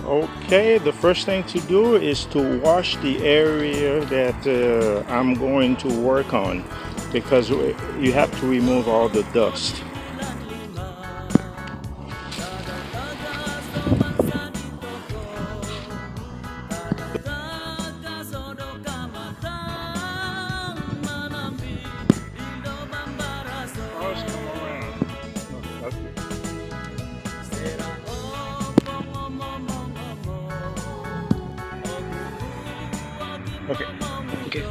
Okay, the first thing to do is to wash the area that I'm going to work on, because you have to remove all the dust. Okay. Okay.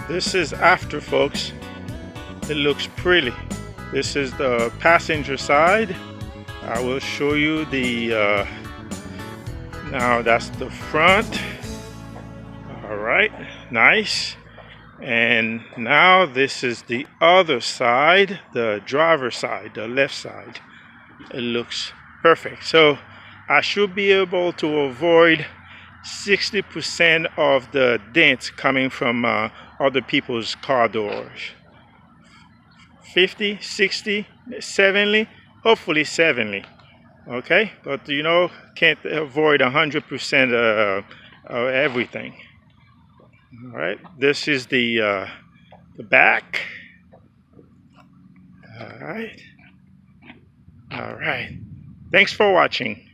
This is after, folks. It looks pretty. This is the passenger side. I will show you the now that's the front. All right, nice. And now this is the other side, the driver's side, the left side. It looks perfect. So I should be able to avoid 60% of the dents coming from other people's car doors. 50, 60, 70, hopefully 70. Okay, but you know, can't avoid 100% of everything. All right, this is the back. All right. All right. Thanks for watching.